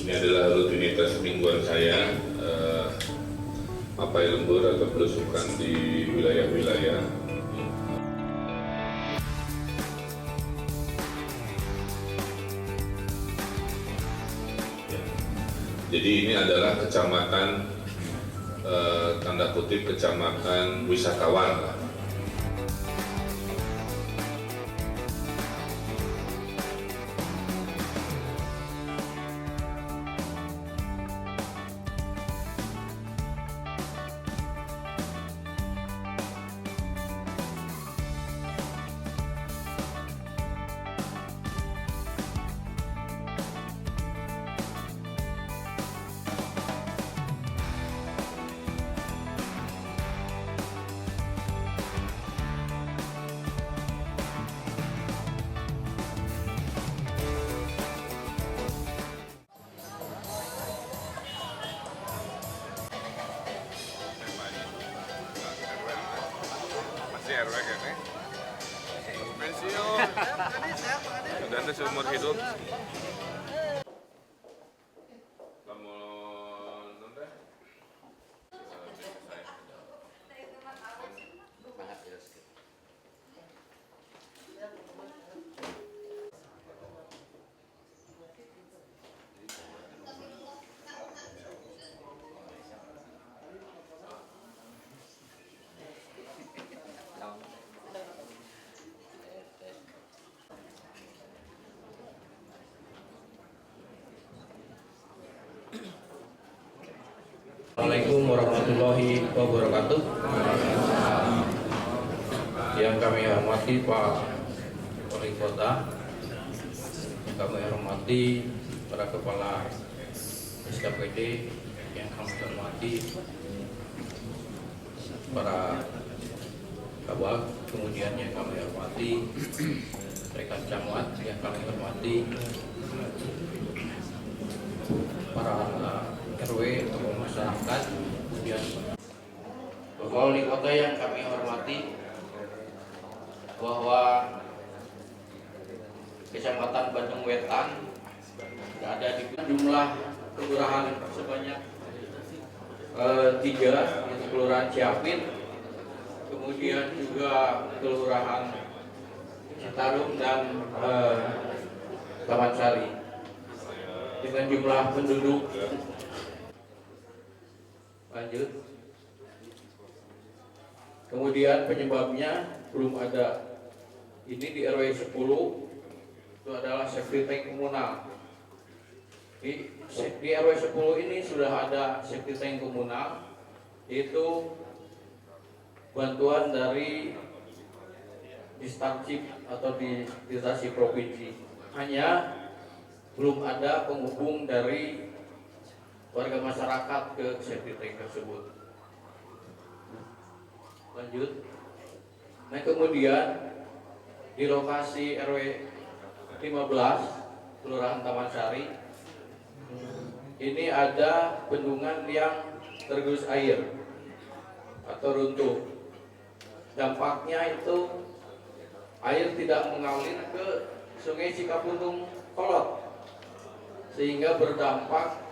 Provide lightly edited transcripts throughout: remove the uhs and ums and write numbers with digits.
Ini adalah rutinitas mingguan saya, papai lembur atau belusukan di wilayah-wilayah. Jadi ini adalah kecamatan, tanda kutip kecamatan wisatawan. RW kan pensiun dan seumur hidup kamu nonton Assalamualaikum warahmatullahi wabarakatuh. Yang kami hormati Pak Wali Kota, yang kami hormati para kepala SKPD, yang kami hormati para kabak, kemudian yang kami hormati rekan camat, yang kami hormati para RW atau masyarakat, kemudian Bapak Wali Kota yang kami hormati, bahwa Kecamatan Bandung Wetan ada di jumlah kelurahan sebanyak 3, yaitu Kelurahan Ciapit, kemudian juga Kelurahan Citarum dan Taman Sari dengan jumlah penduduk. Lanjut. Kemudian penyebabnya belum ada. Ini di RW 10 itu adalah safety tank komunal. Di RW 10 ini sudah ada safety tank komunal, yaitu bantuan dari Distarcip atau Distarcip Provinsi. Hanya belum ada penghubung dari warga masyarakat ke safety tank tersebut. Lanjut. Nah, kemudian di lokasi RW 15 Kelurahan Taman Sari ini ada bendungan yang tergerus air atau runtuh. Dampaknya itu air tidak mengalir ke Sungai Cikapundung Kolot, sehingga berdampak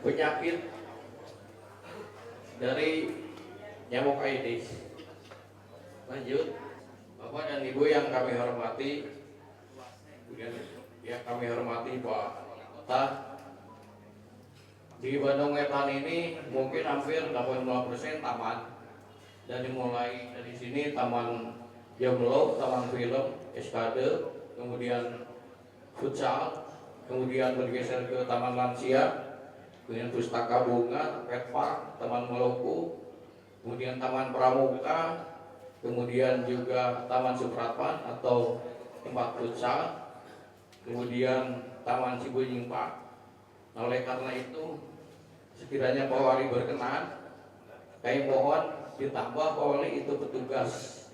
penyakit dari nyamuk Aedes. Lanjut. Bapak dan Ibu yang kami hormati, kemudian yang kami hormati Pak Kota, di Bandung Wetan ini mungkin hampir 85% taman. Dan dimulai dari sini Taman Jamlo, Taman Film, SKD, kemudian futsal, kemudian bergeser ke Taman Lansia, kemudian Pustaka Bunga, Pet Park, Taman Maluku, kemudian Taman Pramuka, kemudian juga Taman Supratman atau tempat futsal, kemudian Taman Cibuying Park. Nah, oleh karena itu, sekiranya Pak Wali berkenan, kami mohon ditambah Pak Wali itu petugas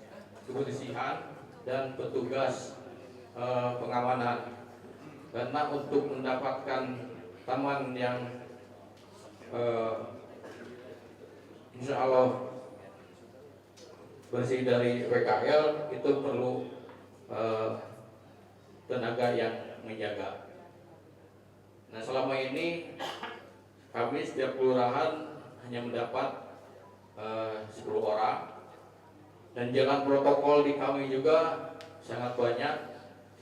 kebersihan dan petugas pengamanan, karena untuk mendapatkan taman yang insya Allah bersih dari WKL itu perlu tenaga yang menjaga. Nah, selama ini kami setiap kelurahan hanya mendapat 10 orang, dan jalan protokol di kami juga sangat banyak,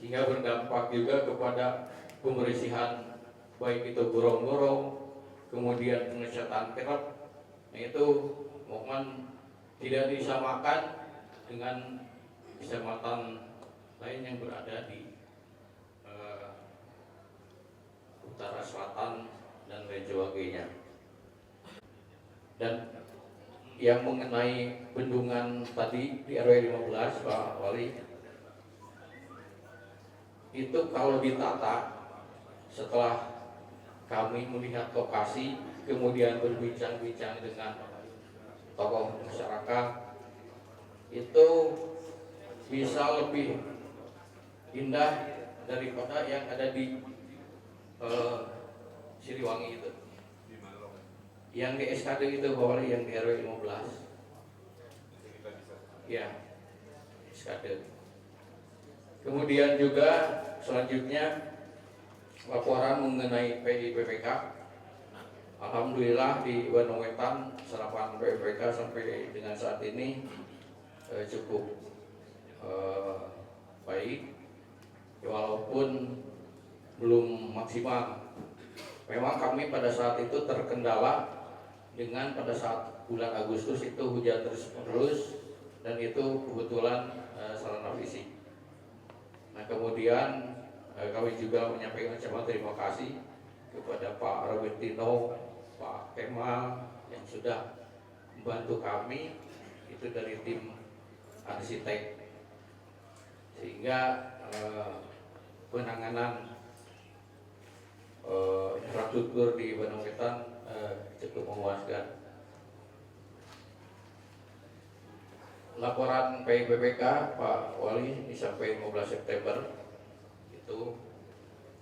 sehingga berdampak juga kepada pembersihan baik itu gorong-gorong, kemudian pengecatan kerap. Nah, itu mohon tidak disamakan dengan kecamatan lain yang berada di utara selatan dan lain sebagainya. Dan yang mengenai bendungan tadi di RW 15 Pak Wali, itu kalau ditata setelah kami melihat lokasi, kemudian berbincang-bincang dengan tokoh masyarakat, itu bisa lebih indah daripada yang ada di Siliwangi itu, yang di SKD itu Pak Wali, yang di RW 15 ya, SKD. Kemudian juga selanjutnya laporan mengenai PIPPK. Alhamdulillah di Bandung Wetan serapan PIPPK sampai dengan saat ini cukup baik, walaupun belum maksimal. Memang kami pada saat itu terkendala dengan pada saat bulan Agustus itu hujan terus-menerus, dan itu kebetulan sarana fisik. Nah, kemudian kami juga menyampaikan ucapan terima kasih kepada Pak Robertino, Pak Kemal yang sudah membantu kami itu dari tim arsitek, sehingga penanganan infrastruktur di Bandung Wetan cukup memuaskan. Laporan PIPPK Pak Wali ini sampai 15 September itu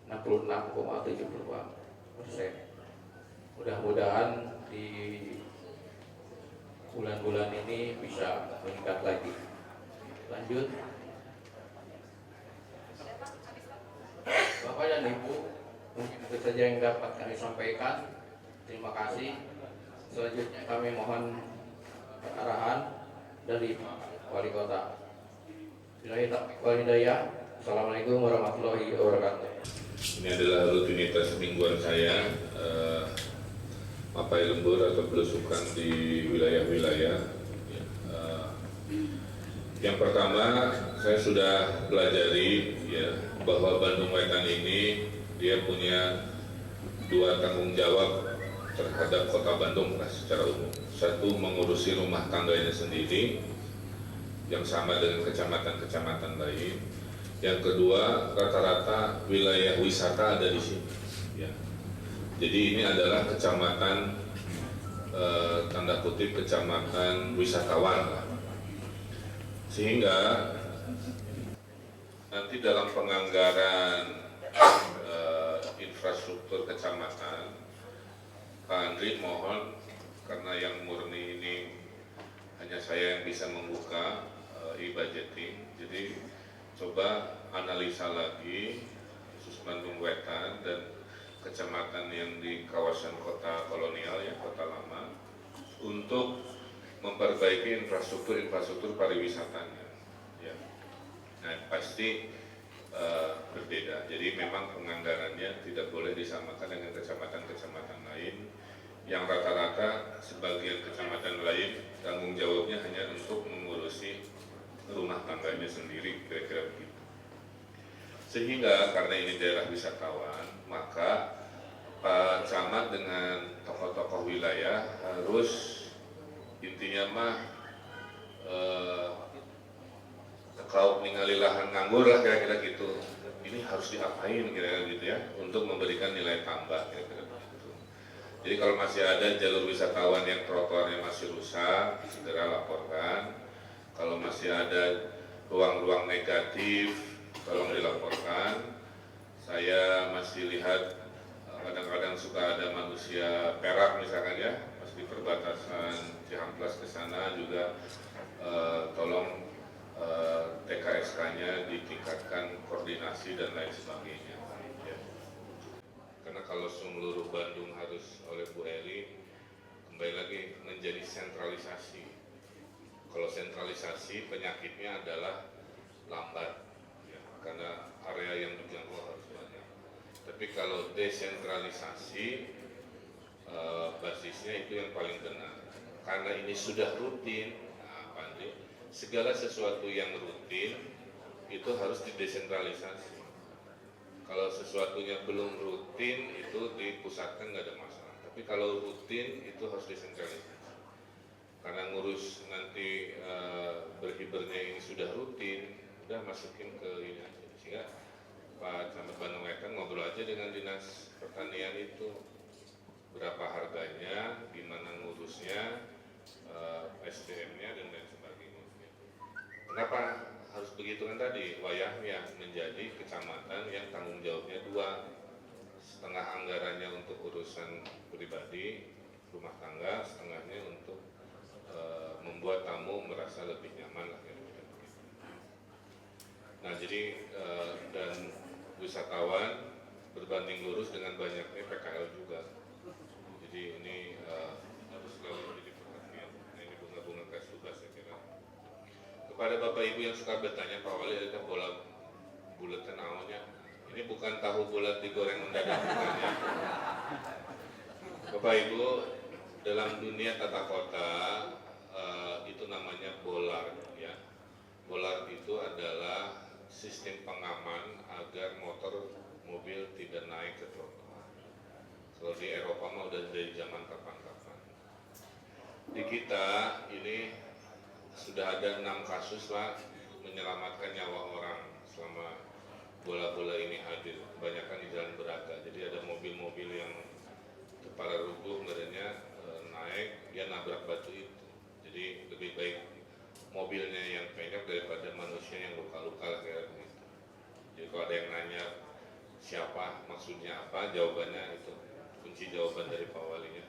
66,72%. Mudah-mudahan di bulan-bulan ini bisa meningkat lagi. Lanjut, Bapak dan Ibu, mungkin itu saja yang dapat kami sampaikan. Terima kasih. Selanjutnya kami mohon arahan dari Pak Wali Kota. Billahi taufiq wal hidayah. Assalamualaikum warahmatullahi wabarakatuh. Ini adalah rutinitas mingguan saya, papai lembur atau belusukan di wilayah-wilayah. Yang pertama, saya sudah pelajari ya, bahwa Bandung Wetan ini dia punya dua tanggung jawab terhadap Kota Bandung secara umum. Satu, mengurusi rumah tangganya sendiri yang sama dengan kecamatan-kecamatan lain. Yang kedua, rata-rata wilayah wisata ada di sini. Ya. Jadi ini adalah kecamatan tanda kutip kecamatan wisatawan lah. Sehingga nanti dalam penganggaran infrastruktur kecamatan, Pak Andri mohon, karena yang murni ini hanya saya yang bisa membuka e-budgeting, jadi coba analisa lagi khusus Bandung Wetan dan kecamatan yang di kawasan kota kolonial ya, kota lama, untuk memperbaiki infrastruktur pariwisatanya ya. Nah, pasti berbeda, jadi memang penganggarannya tidak boleh disamakan dengan kecamatan-kecamatan lain yang rata-rata sebagian kecamatan lain tanggung jawabnya hanya untuk mengurusi rumah tangganya sendiri, kira-kira begitu. Sehingga karena ini daerah wisatawan, maka Pak Camat dengan tokoh-tokoh wilayah harus intinya mah kalau ningali lahan nganggur lah, kira-kira gitu. Ini harus diapain kira-kira gitu ya, untuk memberikan nilai tambah kira-kira. Jadi kalau masih ada jalur wisatawan yang trotoarnya masih rusak, segera laporkan. Kalau masih ada ruang-ruang negatif, tolong dilaporkan. Saya masih lihat kadang-kadang suka ada manusia perak misalkan ya, pas di perbatasan Cihamplas ke sana juga tolong TKSK-nya ditingkatkan koordinasi dan lain sebagainya. Ya. Karena kalau kalau seluruh Bandung harus oleh Bu Heli, kembali lagi menjadi sentralisasi. Kalau sentralisasi penyakitnya adalah lambat, ya, karena area yang dijangkau harus banyak. Tapi kalau desentralisasi, basisnya itu yang paling benar. Karena ini sudah rutin, nah, Pak Andri, segala sesuatu yang rutin itu harus didesentralisasi. Kalau sesuatunya belum rutin itu dipusatkan nggak ada masalah. Tapi kalau rutin itu harus desentralisasi. Karena ngurus nanti berhibernya ini sudah rutin, udah masukin ke ini aja. Sehingga Pak Camat Bandung Wetan ngobrol aja dengan Dinas Pertanian itu berapa harganya, gimana ngurusnya, SDM-nya dan lain sebagainya. Kenapa harus begitu kan tadi? Wayahnya menjadi kecamatan yang tanggung jawabnya dua, setengah anggarannya untuk urusan pribadi, rumah tangga, setengahnya untuk membuat tamu merasa lebih nyaman lah. Nah jadi dan wisatawan berbanding lurus dengan banyaknya PKL juga. Jadi ini harus selalu menjadi perhatian. Nah, ini bunga-bunga kasuba saya kira. Kepada Bapak Ibu yang suka bertanya, Pak Wali ada bola buletan awalnya. Ini bukan tahu bulat digoreng mendadak bukannya. Bapak Ibu, dalam dunia tata kota itu namanya bolar, ya. Bolar itu adalah sistem pengaman agar motor mobil tidak naik ke trotoar. Kalau di Eropa mah udah dari zaman kapan-kapan. Di kita ini sudah ada 6 kasus lah menyelamatkan nyawa orang selama bola-bola ini hadir. Kebanyakan di Jalan Braga. Jadi ada mobil-mobil yang kepala rubuh badannya naik, dia nabrak batu itu. Jadi lebih baik mobilnya yang penyok daripada manusia yang luka-luka lah kayak gitu. Jadi kalau ada yang nanya siapa maksudnya apa, jawabannya itu kunci jawaban dari Pak Walinya.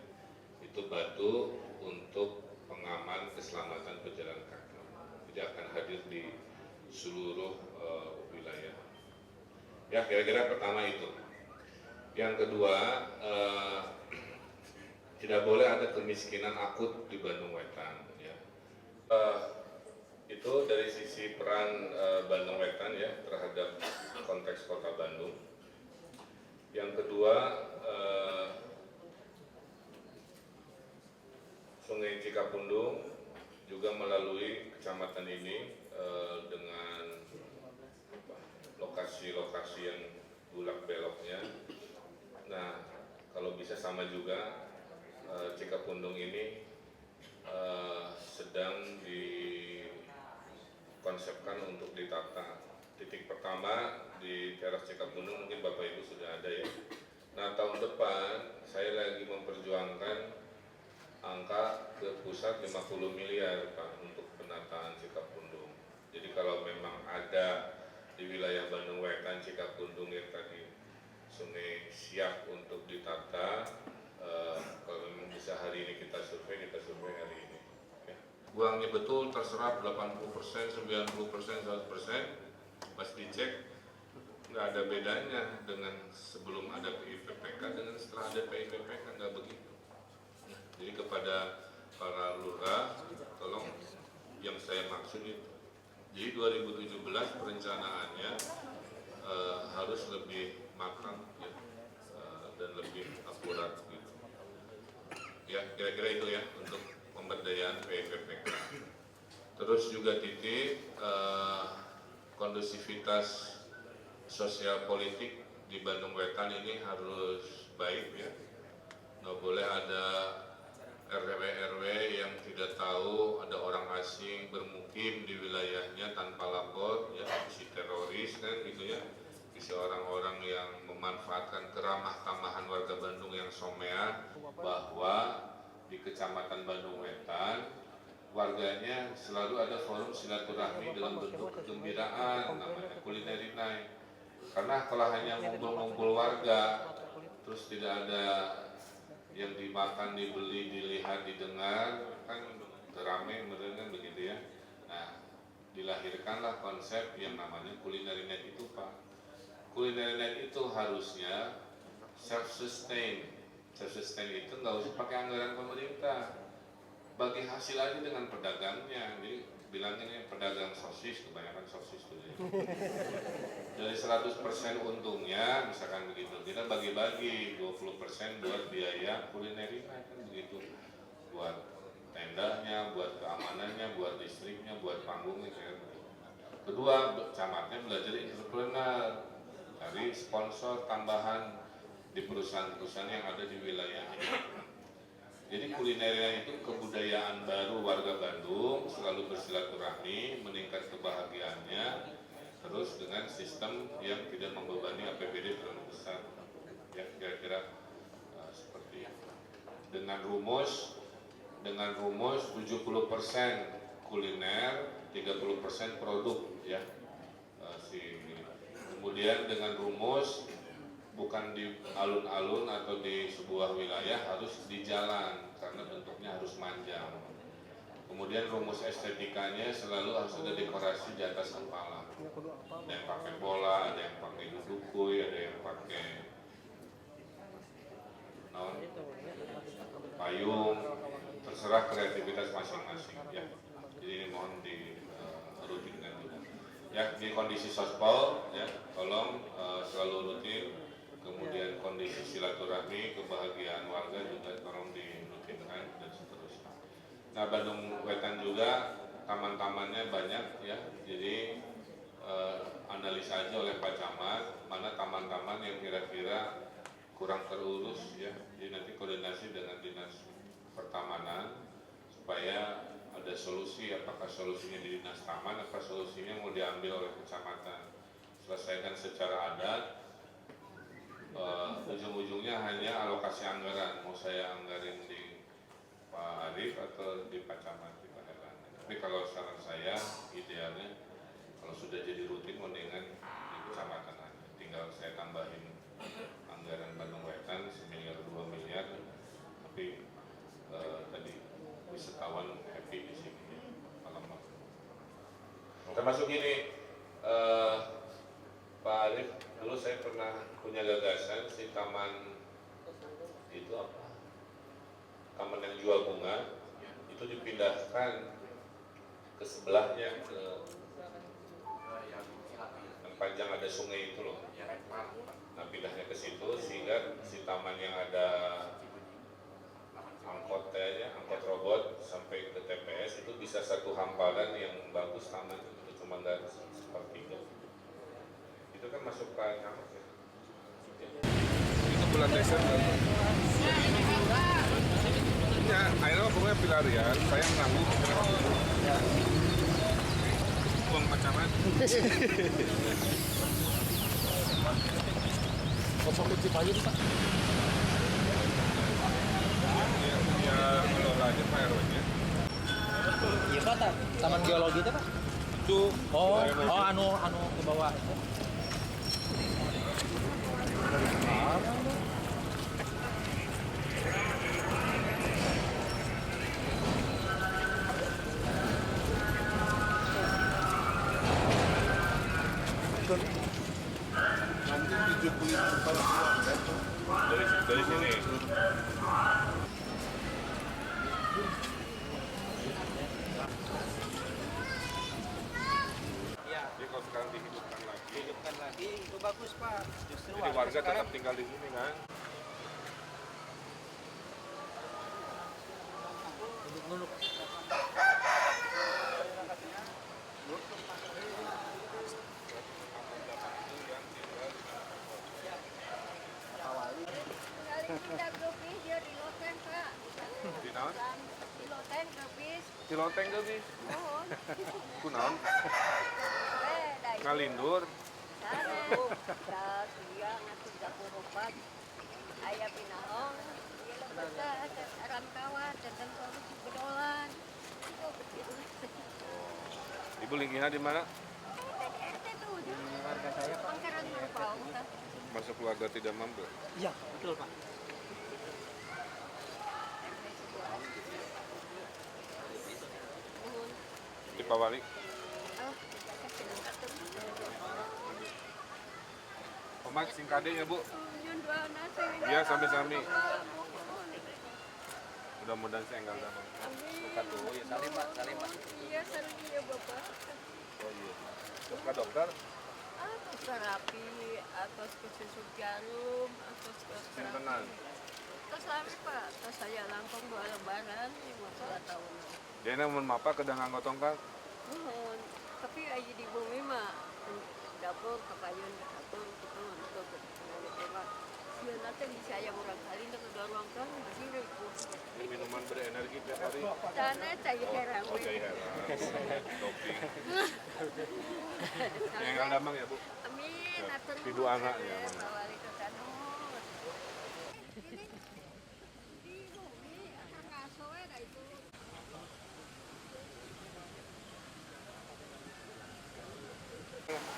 Itu batu untuk pengaman keselamatan pejalan kaki. Jadi akan hadir di seluruh wilayah. Ya kira-kira pertama itu. Yang kedua, tidak boleh ada kemiskinan akut di Bandung Wetan. Ya. Itu dari sisi peran Bandung Wetan ya terhadap konteks Kota Bandung. Yang kedua, Sungai Cikapundung juga melalui kecamatan ini dengan lokasi-lokasi yang bulak beloknya. Nah, kalau bisa sama juga Cikapundung ini sedang dikonsepkan untuk ditata. Titik pertama di teras Cikapundung mungkin Bapak Ibu sudah ada ya. Nah tahun depan saya lagi memperjuangkan angka ke pusat 50 miliar Pak untuk penataan Cikapundung. Jadi kalau memang ada di wilayah Bandung Wetan Cikapundung yang tadi sungai siap untuk ditata, kalau memang bisa hari ini kita survei hari ini. Ya. Buangnya betul terserap 80%, 90%, 100%. Pas dicek nggak ada bedanya dengan sebelum ada PIPPK dengan setelah ada PIPPK, nggak begitu. Nah, jadi kepada para lurah tolong yang saya maksud itu. Jadi 2017 perencanaannya harus lebih matang ya, dan lebih akurat gitu. Ya kira-kira itu ya untuk pemberdayaan PIPPK. Terus juga titik kondusivitas sosial politik di Bandung Wetan ini harus baik ya. Nggak boleh ada RW-RW yang tidak tahu ada orang asing bermukim di wilayahnya tanpa lapor ya, si teroris kan gitu ya. Si orang-orang yang memanfaatkan keramah tamahan warga Bandung yang somean, bahwa di Kecamatan Bandung Wetan warganya selalu ada forum silaturahmi dalam bentuk kegembiraan namanya Culinary Night. Karena kalau hanya ngumpul-ngumpul warga terus tidak ada yang dimakan, dibeli, dilihat, didengar, kan rame kan begitu ya. Nah, dilahirkanlah konsep yang namanya Culinary Night itu Pak. Culinary Night itu harusnya self sustain itu nggak usah pakai anggaran pemerintah, bagi hasil aja dengan pedagangnya. Jadi bilang ini pedagang sosis, kebanyakan sosis tuh. Dari 100% untungnya misalkan begitu, kita bagi-bagi 20% buat biaya kulinernya kan begitu, buat tendanya, buat keamanannya, buat listriknya, buat panggungnya kayak begitu. Kedua, camatnya belajar entrepreneur, cari sponsor tambahan di perusahaan-perusahaan yang ada di wilayahnya. Jadi kulinernya itu kebudayaan baru warga Bandung, selalu bersilaturahmi, meningkat kebahagiaannya, terus dengan sistem yang tidak membebani APBD terlalu besar. Ya, kira-kira seperti itu. Dengan rumus 70% kuliner, 30% produk, ya. Kemudian dengan rumus bukan di alun-alun atau di sebuah wilayah, harus di jalan karena bentuknya harus manjang. Kemudian rumus estetikanya selalu harus ada dekorasi di atas kepala. Ada yang pakai bola, ada yang pakai dudukui, ada yang pakai payung, terserah kreativitas masing-masing, ya. Jadi ini mohon dirutinkan juga. Ya, di kondisi sospol, ya, tolong selalu rutin. Kemudian kondisi silaturahmi, kebahagiaan warga juga tolong dirutinkan dan seterusnya. Nah, Bandung Wetan juga taman-tamannya banyak, ya. Jadi analisa aja oleh Pak Camat mana taman-taman yang kira-kira kurang terurus, ya. Jadi nanti koordinasi dengan dinas pertamanan supaya ada solusi, apakah solusinya di dinas taman, apa solusinya mau diambil oleh kecamatan. Selesaikan secara adat, ujung-ujungnya hanya alokasi anggaran, mau saya anggarin di Pak Arif atau di Pak Camat, di Pak Erlangga. Tapi kalau saran saya, idealnya kalau sudah jadi rutin mendingan di kecamatan aja. Tinggal saya tambahin anggaran Bandung Wetan 1 miliar 2 miliar, tapi tadi wisatawan happy di sini, ya. Termasuk ini, Pak Arif, dulu saya pernah punya gagasan si taman itu apa? Taman yang jual bunga itu dipindahkan ke sebelahnya, ke yang panjang ada sungai itu loh. Nah, pindahnya ke situ sehingga si taman yang ada angkot robot sampai ke TPS itu bisa satu hamparan yang bagus, taman itu cuma nggak sepertiga. Itu kan masuk ke camat, ya. Itu bulan Desember. Ya, akhirnya pokoknya pelarian, saya menanggung. Uang Pak Camat. Kosong kunci pagi Pak. Ya kelola aja Pak RW-nya. Iya Pak, taman geologi itu Pak. Itu anu ke bawah itu. nanti 70 dari sini. Iya, Jadi kalau sekarang dihidupkan lagi, hidupkan lagi itu bagus Pak. Justru jadi warga tetap tinggal di sini kan. duduk dulu. Kita grupis dia di Loten, Pak. Di naon? Di Loten grupis. Di loteng gak bis? Mohon. Kunaon? Dah itu. Ngalindur. Sana. Dah dia ngatur dapur opat. Ayah pinahong. Dia lembaga aram kawan tentang solusi bedolan. Oh, begitu. Ibu lingkungan di mana? RT tuh. Warga saya Pak. Pangkaran Mapau. Masuk keluarga tidak mampu. Iya, betul Pak. Di Pak Wali. Oh, Omak singkade ya Bu. nyun dua nasi ini ya sami-sami. Mudah-mudahan saya enggak ada. Buka tuh ya salim Pak, salim Pak. Iya, saling iya Bapak. Oh iya. Terus ke dokter, Atas terapi, atas kesusuk jarum, atas sintenan. Terus lami Pak, terus saya langkong 2 lebaran, 5 tahun. Dia mun mapa kedang anggotong kan. Mohon, tapi aja di bumi mah dapur kepayun dapur gitu untuk terima. Sih nanti bisa ya orang kali untuk dorong kan masih itu. Minuman berenergi tiap hari. Sana saya heran. Oh jaya heran. Doping. Yang enggak damang ya Bu. Amin. Atur. Pidu anak ya. Bawali ke sana. Di bumi akan ngasoe dah itu.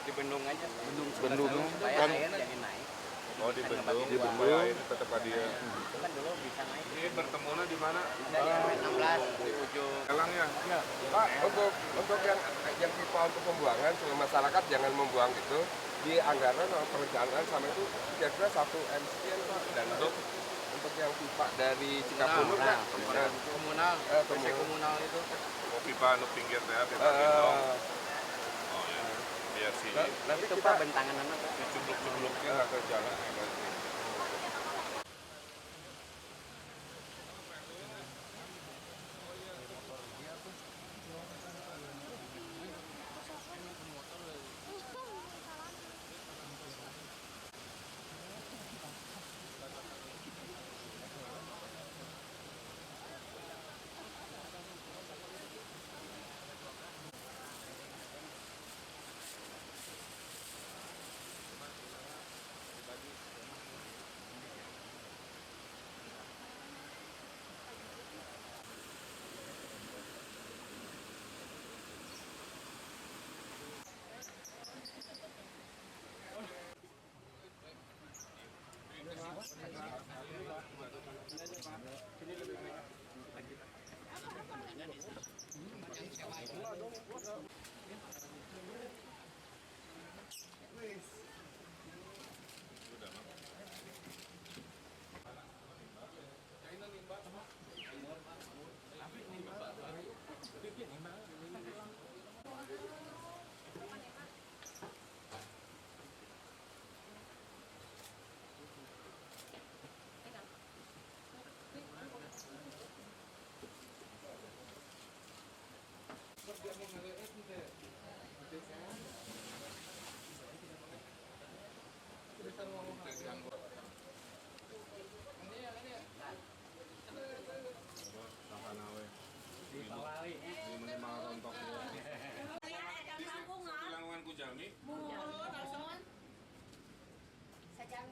Di bendung aja. Bendung Supaya kan. air jadi naik. Oh di Kan bendung, ngebagi dua. supaya air tetap ada ya. Itu kan dulu bisa naik. Ini bertemunya di mana? Dari RW 16 di ujung. Elang ya. Pak, untuk yang pipa untuk pembuangan, semua masyarakat jangan membuang itu di anggaran atau perencanaan sama itu kira-kira 1 M sekian Pak. Dan untuk yang pipa dari Cikapundung kan, Komunal. WC komunal itu. Oh pipa nu pinggir teh, pipa gendong. Oh ya. Biar sih. nanti Itu kita Pak bentangan anak. Ceblok-cebloknya nggak ke jalan. Ya, kan?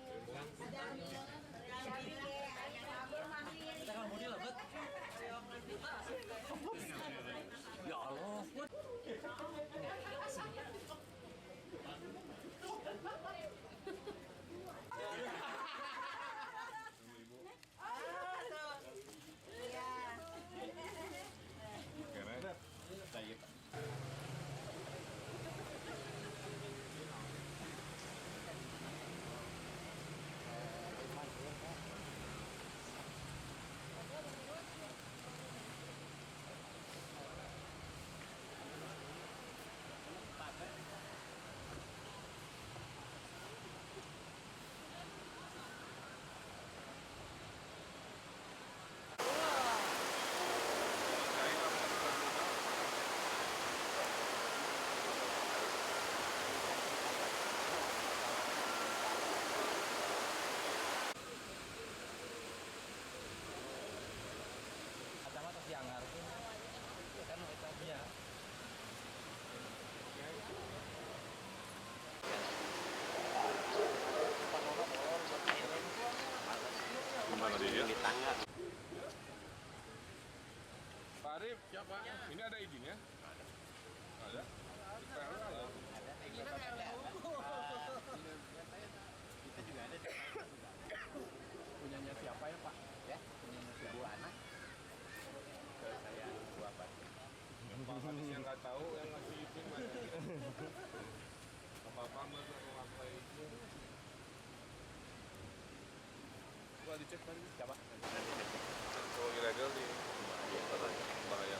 Gimana dia? Di tangga. Pak Arif, siapa? Ini ada izinnya? Ada. Kita juga ada. Punyanya siapa ya Pak? Ya, punyanya siapa anak? Saya dua Pak. Pak Hadis yang nggak tahu yang ngasih izin mana? Apa-apa mah mau ngapain? dicek tadi. Coba. Kalau ilegal di bahaya.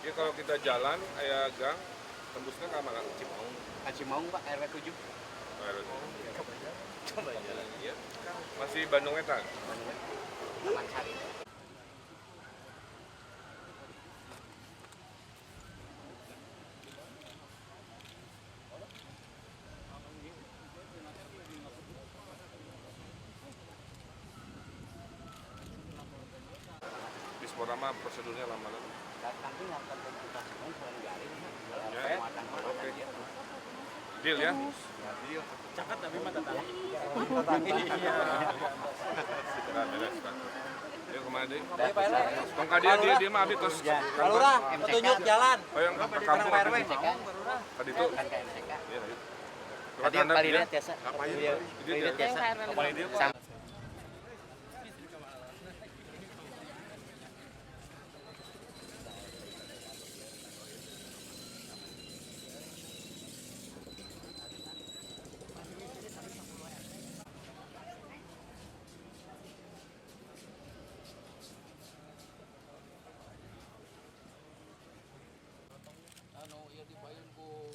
Ya kalau kita jalan aya gang tembusnya ke mana? Cimaung. Cimaung Pak, RW 7. Coba jalan. Iya. Masih Bandung eta. Taman Sari. Di Spora mah prosedurnya lama kan? Nanti ngangkat ke kita semua pulang gali. Ya. Oke. Deal ya. Cakat tapi mata tangan. Beres, beres, Pak. Yuk kemana deh? Pak RW. Tongka dia mah abis terus. Lurah, petunjuk jalan. Oh yang ke kampung RW. tadi itu. Kan ke MCK. Iya, iya. Tadi yang paling lihat biasa. Ngapain? Lihat biasa. Paling dia Sama. Ya dibayar ku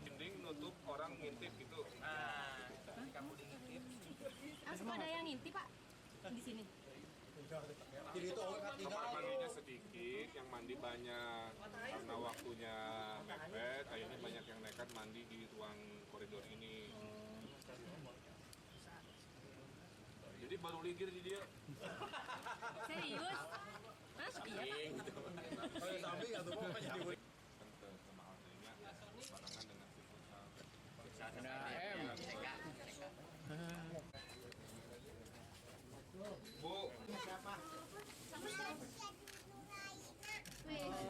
mending nutup orang ngintip gitu. Langsung ada yang ngintip Pak di sini. Kamar mandinya sedikit, yang mandi banyak karena waktunya mepet. Akhirnya banyak yang nekat mandi di ruang koridor ini. Jadi baru ligir di dia. Serius? Mas, iya Pak. Barengan dengan futsal. Bu.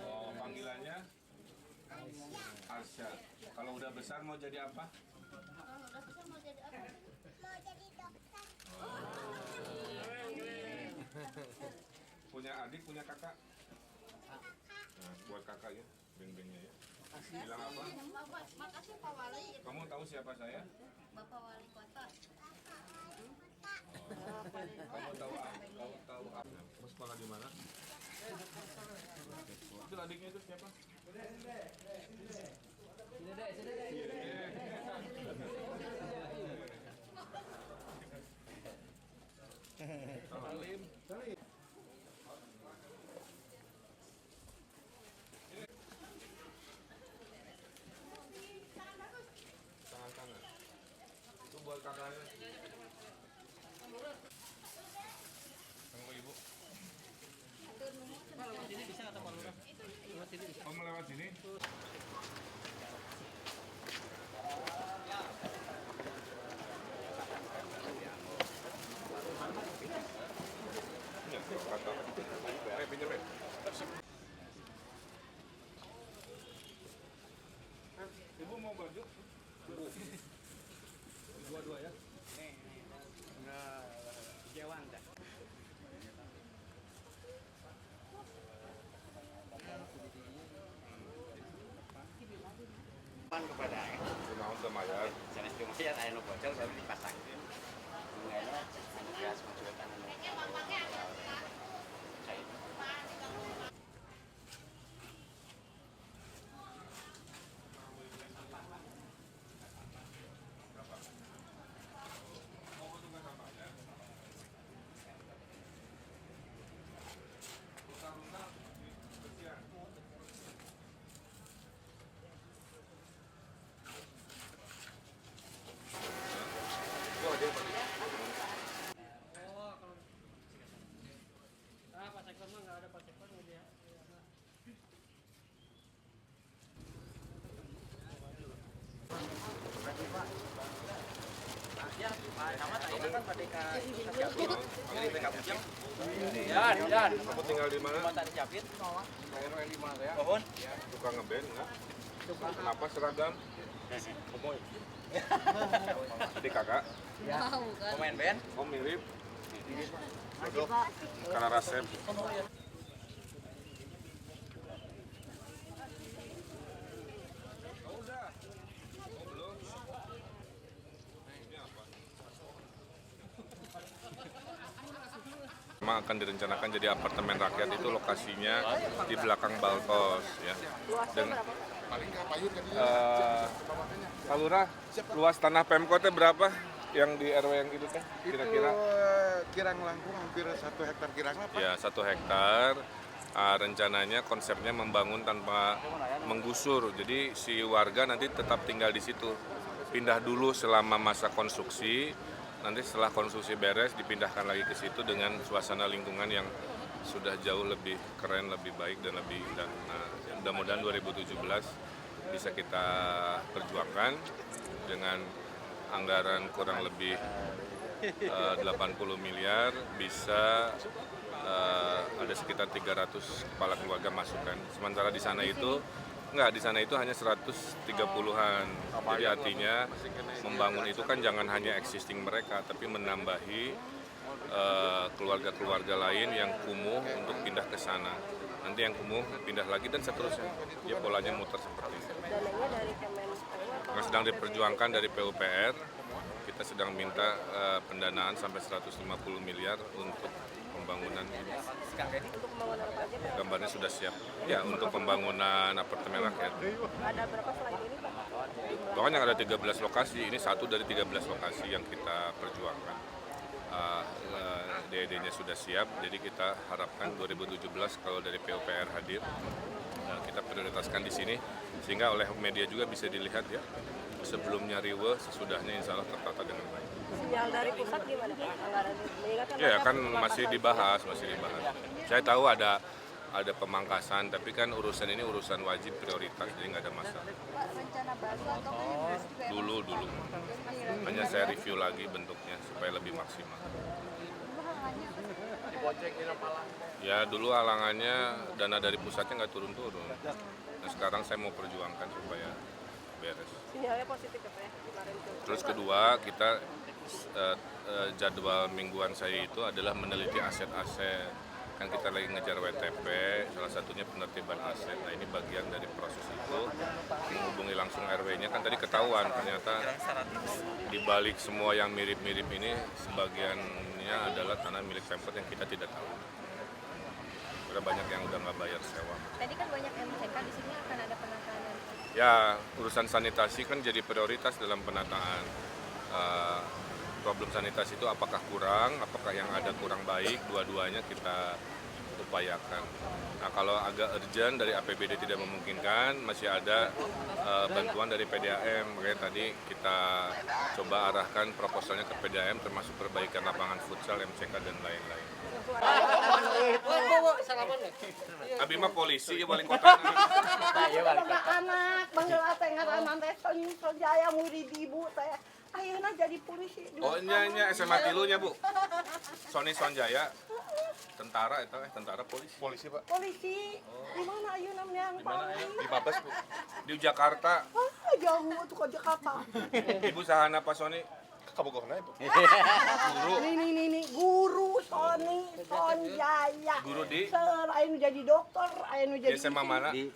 Oh, panggilannya? Asya. Kalau udah besar mau jadi apa? Punya adik, punya kakak? Nah, buat kakak ya, beng-bengnya ya. Bilang apa? Makasih Pak Wali. Kamu tahu siapa saya? Bapak Wali Kota. Kamu tahu apa? Kamu sekolah di mana? Itu adiknya itu siapa? Salim. Tangan-tangan. Itu buat kakaknya. Sama ibu. Oh, melewat sini? Iya, kata. Pinjam, Ibu mau baju? Dua-dua ya? Jawang dah. Kepada Gunawan sama ya. jenis cuma ya ada nu bocor baru dipasang. Bunganya anu gas menculikan anu. Kayak Dan. Kamu tinggal di mana? Tadi Japit. RW 5 saya. Pohon. Suka ngeband nggak? Kenapa seragam? Komoy. Adik kakak. Pemain band. Oh mirip. Karena Rasep. Akan direncanakan jadi apartemen rakyat, itu lokasinya di belakang Baltos ya. Dan Pak Lurah, luas tanah Pemkotnya berapa yang di RW yang itu teh kira-kira? Kirang langkung hampir 1 hektar kirang apa? Ya 1 hektar. Rencananya konsepnya membangun tanpa menggusur, jadi si warga nanti tetap tinggal di situ. Pindah dulu selama masa konstruksi. Nanti setelah konstruksi beres dipindahkan lagi ke situ dengan suasana lingkungan yang sudah jauh lebih keren, lebih baik dan lebih indah. Nah, mudah-mudahan 2017 bisa kita perjuangkan dengan anggaran kurang lebih 80 miliar, bisa ada sekitar 300 kepala keluarga masukan. Sementara di sana itu di sana itu hanya 130-an. Jadi artinya membangun itu kan jangan hanya existing mereka, tapi menambahi keluarga-keluarga lain yang kumuh untuk pindah ke sana. Nanti yang kumuh pindah lagi dan seterusnya. Ya polanya muter seperti itu. Dananya dari Kemenpar. Yang sedang diperjuangkan dari PUPR, kita sedang minta pendanaan sampai 150 miliar untuk pembangunan ini. Untuk pembangunan apa aja Pak? Gambarnya sudah siap. Ya, untuk pembangunan apartemen rakyat. Ada berapa selain ini Pak? Pokoknya ada 13 lokasi, ini satu dari 13 lokasi yang kita perjuangkan. DED-nya sudah siap, jadi kita harapkan 2017 kalau dari PUPR hadir, kita prioritaskan di sini, sehingga oleh media juga bisa dilihat ya, sebelumnya riwe, sesudahnya insya Allah tertata dengan baik. Sinyal dari pusat gimana Pak? Anggaran mengingatkan Ya rakyat kan pemangkasan. masih dibahas. Saya tahu ada pemangkasan, tapi kan urusan ini urusan wajib prioritas, jadi nggak ada masalah. Pak, rencana baru atau kan Dulu. Hanya saya review lagi bentuknya supaya lebih maksimal. Ya dulu halangannya dana dari pusatnya nggak turun-turun. Nah sekarang saya mau perjuangkan supaya beres. Sinyalnya positif ya Pak ya? Kemarin tuh. Terus kedua, kita jadwal mingguan saya itu adalah meneliti aset-aset. Kan kita lagi ngejar WTP, salah satunya penertiban aset. Nah ini bagian dari proses itu, menghubungi langsung RW-nya. Kan tadi ketahuan ternyata di balik semua yang mirip-mirip ini, sebagiannya adalah tanah milik Pemkot yang kita tidak tahu. Ada banyak yang udah nggak bayar sewa. tadi kan banyak MCK, di sini akan ada penataan. Ya, urusan sanitasi kan jadi prioritas dalam penataan. Problem sanitasi itu apakah kurang, apakah yang ada kurang baik, dua-duanya kita upayakan. Nah, kalau agak urgent dari APBD tidak memungkinkan, masih ada bantuan dari PDAM. Makanya tadi kita coba arahkan proposalnya ke PDAM, termasuk perbaikan lapangan futsal, MCK, dan lain-lain. Abi mah polisi ya wali kota. Anak bangga teh ngaranna teh Sonjaya murid ibu teh. Ayeuna jadi polisi. Oh nya SMA tilunya Bu. Sony Sonjaya. Tentara itu tentara polisi. Polisi Pak. Polisi. Di mana ayeuna yang paling? Di Mabes Bu. Di Jakarta. Jauh tuh ke Jakarta. Ibu sahana Pak Sony. Kabogohna Ibu. Guru. Nih guru Sony Sonjaya. Guru di? Anu jadi dokter, anu jadi Di SMA mana? Di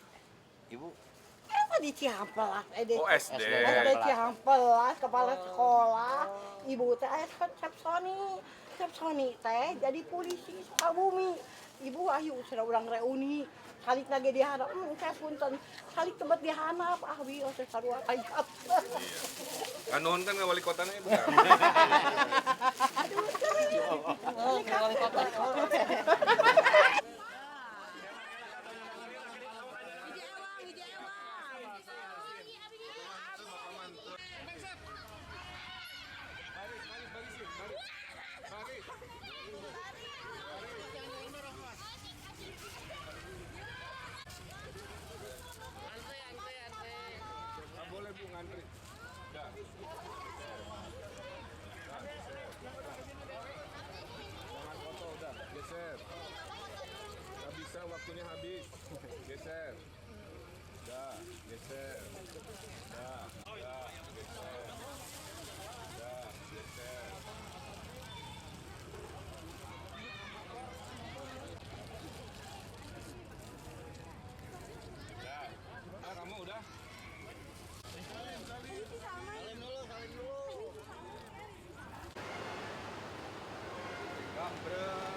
Ibu apa di Cihampelas? Oh SD. Ada Cihampelas, kepala sekolah. Ibu teh Chef Sony teh jadi polisi Sukabumi. Ibu ayu sudah ulang reuni. Salik lagi diharap, saya punten. Salik tebet dihanap, ahwi ose sarua ayat. Kanuhun kan wali kotanya Ibu. Kan? Wali kota. Boleh Bu ngantri.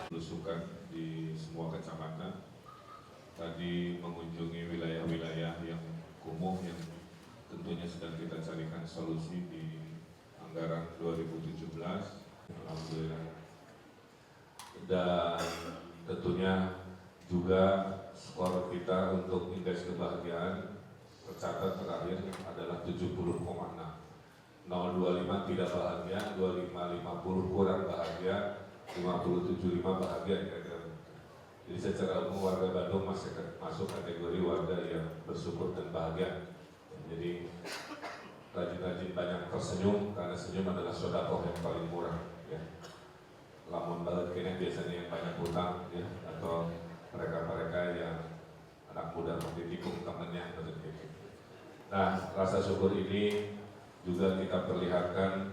belusukan di semua kecamatan. Tadi mengunjungi wilayah-wilayah yang kumuh yang tentunya sedang kita carikan solusi di anggaran 2017. Alhamdulillah. Dan tentunya juga skor kita untuk indeks kebahagiaan tercatat terakhir adalah 70,6. 025 tidak bahagia, 2550 kurang bahagia, 575 bahagia kira-kira. Jadi secara umum warga Bandung masuk kategori warga yang bersyukur dan bahagia. Jadi rajin-rajin banyak tersenyum karena senyum adalah sedekah yang paling murah. Ya. Lamun banget kayaknya biasanya yang banyak hutang ya, atau mereka-mereka yang anak muda mendidikung temannya begitu. Nah, rasa syukur ini juga kita perlihatkan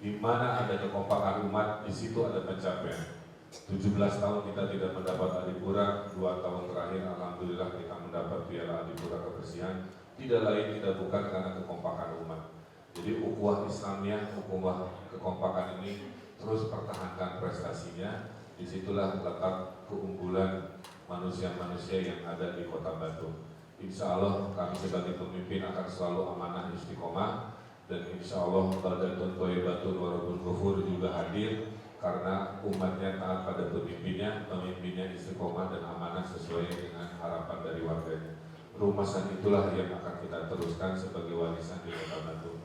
di mana ada kekompakan umat, di situ ada pencapaian. 17 tahun kita tidak mendapat adipura, 2 tahun terakhir alhamdulillah kita mendapat piala adipura kebersihan. Tidak lain tidak bukan karena kekompakan umat. Jadi ukhuwah Islamnya, ukhuwah kekompakan ini terus pertahankan prestasinya. Disitulah letak keunggulan manusia-manusia yang ada di Kota Bandung. Insya Allah kami sebagai pemimpin akan selalu amanah istiqomah, dan insya Allah Baldatun Thayyibatun wa Rabbun Ghafur juga hadir karena umatnya taat pada pemimpinnya istiqomah dan amanah sesuai dengan harapan dari warganya. Rumasan itulah yang akan kita teruskan sebagai warisan di Kota Bandung.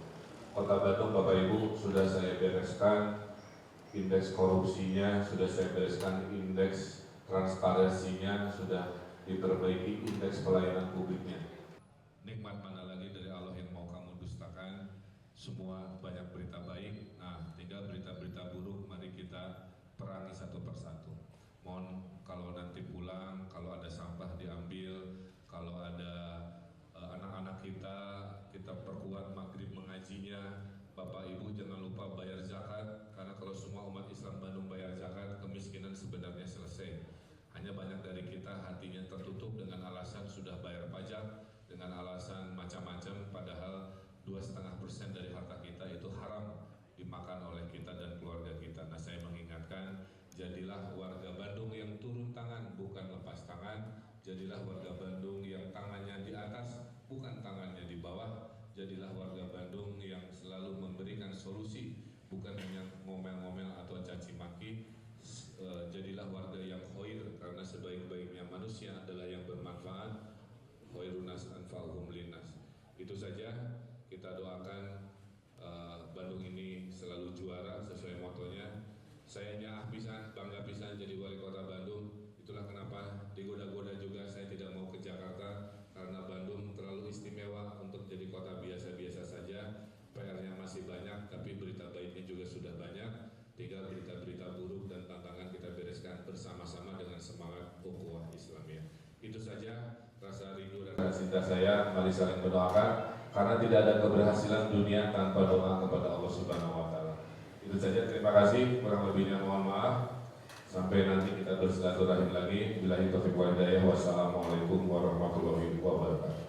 Kota Bandung, Bapak Ibu, sudah saya bereskan indeks korupsinya, sudah saya bereskan indeks transparansinya, sudah diperbaiki indeks pelayanan publiknya. Nikmat mana lagi dari Allah yang mau kamu dustakan? Semua banyak berita baik, nah tinggal berita-berita buruk mari kita perangi satu persatu. Mohon kalau nanti pulang, kalau ada sampah diambil, kalau ada anak-anak kita perkuat maghrib mengajinya. Bapak Ibu jangan lupa bayar zakat, karena kalau semua umat Islam Bandung bayar zakat, kemiskinan sebenarnya selesai. Hanya banyak dari kita hatinya tertutup dengan alasan sudah bayar pajak, dengan alasan macam-macam, padahal 2,5% dari harta kita itu haram dimakan oleh kita dan keluarga kita. Nah, saya mengingatkan, jadilah warga Bandung yang turun tangan, bukan lepas tangan. Jadilah warga Bandung yang tangannya di atas, bukan tangannya di bawah. Jadilah warga Bandung yang selalu memberikan solusi, bukan hanya ngomel-ngomel atau caci maki. Jadilah warga yang khair, karena sebaik-baiknya manusia adalah yang bermanfaat. Khairunas anfa'uhum linnas. Itu saja, kita doakan Bandung ini selalu juara sesuai motonya. Saya nyah pisan, bangga pisan jadi wali kota Bandung. Itulah kenapa digoda-goda juga saya tidak mau ke Jakarta, karena Bandung terlalu istimewa untuk jadi kota biasa-biasa saja. PR-nya masih banyak, tapi berita baiknya juga sudah banyak. Tinggal berita-berita buruk dan tantangan kita bereskan bersama-sama dengan semangat ukhuwah Islamiyah. Itu saja rasa rindu dan rasa cinta saya. Mari saling mendoakan, karena tidak ada keberhasilan dunia tanpa doa kepada Allah Subhanahu wa Ta'ala. Itu saja, terima kasih. Kurang lebihnya mohon maaf. Sampai nanti kita bersilaturahim lagi. Billahi taufiq wal hidayah. Wassalamualaikum warahmatullahi wabarakatuh.